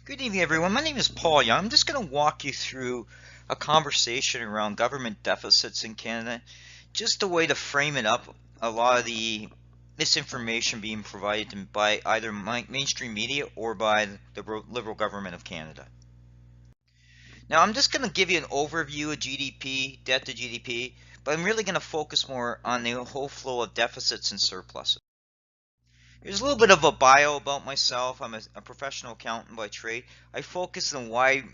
Good evening, everyone. My name is Paul Young. I'm just going to walk you through a conversation around government deficits in Canada, just a way to frame it up. A lot of the misinformation being provided by either mainstream media or by the Liberal government of Canada. Now, I'm just going to give you an overview of GDP, debt to GDP, but I'm really going to focus more on the whole flow of deficits and surpluses. Here's a little bit of a bio about myself. I'm a professional accountant by trade. I focus on a wide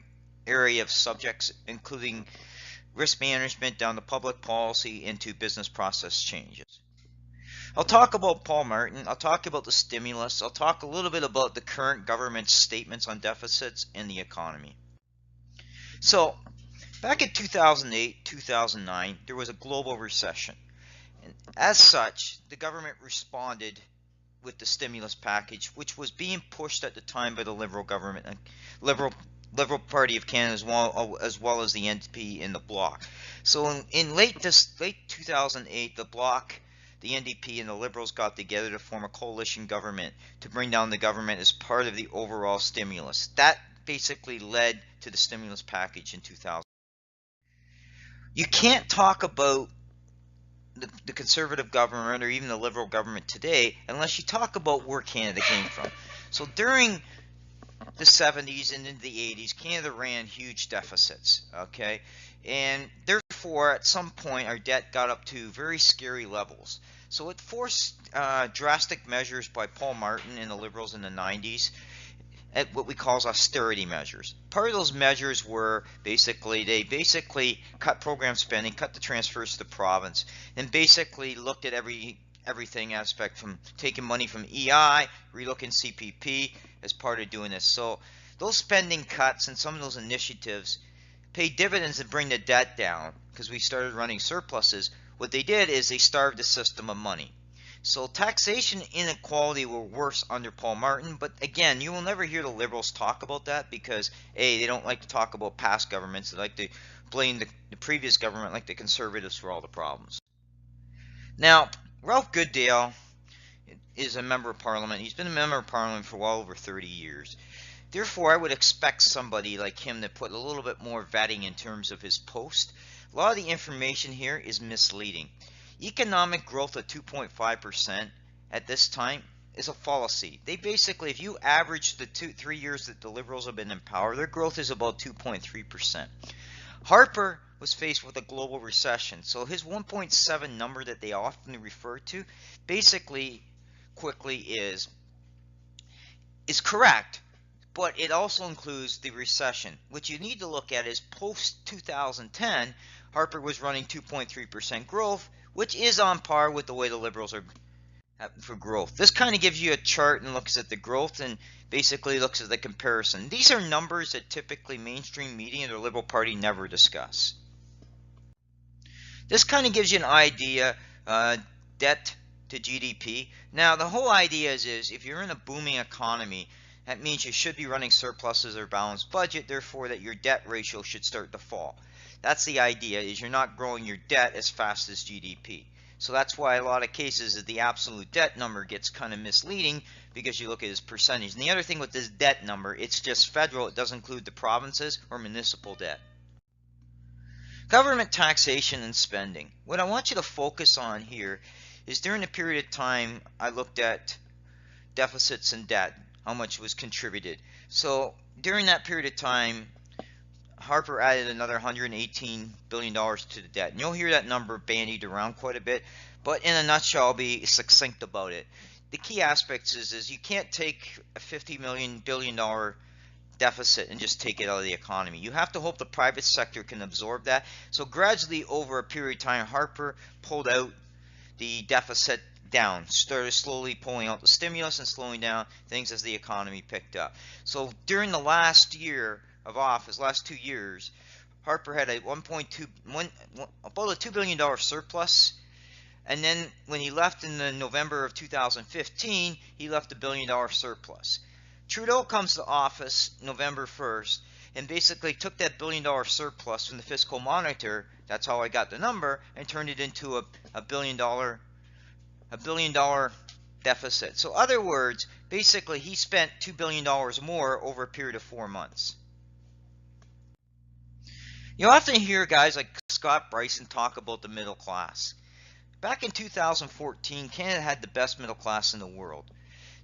area of subjects, including risk management down to public policy into business process changes. I'll talk about Paul Martin. I'll talk about the stimulus. I'll talk a little bit about the current government statements on deficits and the economy. So, back in 2008, 2009, there was a global recession. And as such, the government responded with the stimulus package, which was being pushed at the time by the Liberal government, Liberal Party of Canada, as well as the NDP in the Bloc. So in late 2008, the Bloc, the NDP, and the Liberals got together to form a coalition government to bring down the government as part of the overall stimulus. That basically led to the stimulus package in 2000. You can't talk about the conservative government or even the Liberal government today unless you talk about where Canada came from. So during the 70s and into the 80s, Canada ran huge deficits, okay? And therefore, at some point, our debt got up to very scary levels. So it forced drastic measures by Paul Martin and the Liberals in the 90s at what we call austerity measures. Part of those measures were they cut program spending, cut the transfers to the province, and basically looked at everything aspect from taking money from EI, relooking CPP as part of doing this. So those spending cuts and some of those initiatives paid dividends to bring the debt down because we started running surpluses. What they did is they starved the system of money. So taxation inequality were worse under Paul Martin, but again, you will never hear the Liberals talk about that because A, they don't like to talk about past governments. They like to blame the previous government like the Conservatives for all the problems. Now, Ralph Goodale is a member of Parliament. He's been a member of Parliament for well over 30 years. Therefore, I would expect somebody like him to put a little bit more vetting in terms of his post. A lot of the information here is misleading. Economic growth of 2.5% at this time is a fallacy. They basically, if you average the 3 years that the Liberals have been in power, their growth is about 2.3%. Harper was faced with a global recession, so his 1.7 number that they often refer to basically quickly is correct, but it also includes the recession. What you need to look at is post 2010, Harper was running 2.3% growth, which is on par with the way the Liberals are for growth. This kind of gives you a chart and looks at the growth and basically looks at the comparison. These are numbers that typically mainstream media and the Liberal Party never discuss. This kind of gives you an idea, debt to GDP. Now, the whole idea is if you're in a booming economy, that means you should be running surpluses or balanced budget, therefore that your debt ratio should start to fall. That's the idea, is you're not growing your debt as fast as GDP. So that's why a lot of cases is the absolute debt number gets kind of misleading because you look at its percentage. And the other thing with this debt number, it's just federal. It doesn't include the provinces or municipal debt. Government taxation and spending. What I want you to focus on here is during the period of time I looked at deficits and debt, how much was contributed. So during that period of time, Harper added another $118 billion to the debt. And you'll hear that number bandied around quite a bit, but in a nutshell, I'll be succinct about it. The key aspects is you can't take a $50 billion deficit and just take it out of the economy. You have to hope the private sector can absorb that. So gradually over a period of time, Harper pulled out the deficit down, started slowly pulling out the stimulus and slowing down things as the economy picked up. So during the last year of office, last 2 years, Harper had a about a $2 billion surplus, and then when he left in the November of 2015, he left $1 billion surplus. Trudeau comes to office November 1st and basically took that $1 billion surplus from the fiscal monitor, that's how I got the number, and turned it into a $1 billion deficit. So, other words, basically, he spent $2 billion more over a period of 4 months. You often hear guys like Scott Bryson talk about the middle class. Back in 2014, Canada had the best middle class in the world.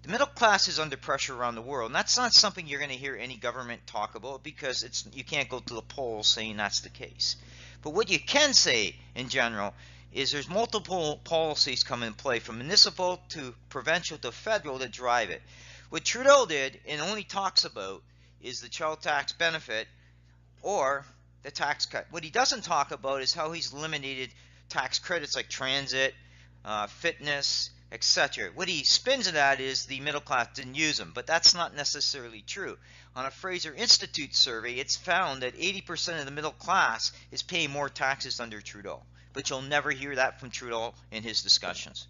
The middle class is under pressure around the world, and that's not something you're going to hear any government talk about because you can't go to the polls saying that's the case. But what you can say in general is there's multiple policies come in play from municipal to provincial to federal that drive it. What Trudeau did and only talks about is the child tax benefit or the tax cut. What he doesn't talk about is how he's eliminated tax credits like transit, fitness, etc. What he spins it at is the middle class didn't use them, but that's not necessarily true. On a Fraser Institute survey, it's found that 80% of the middle class is paying more taxes under Trudeau, but you'll never hear that from Trudeau in his discussions.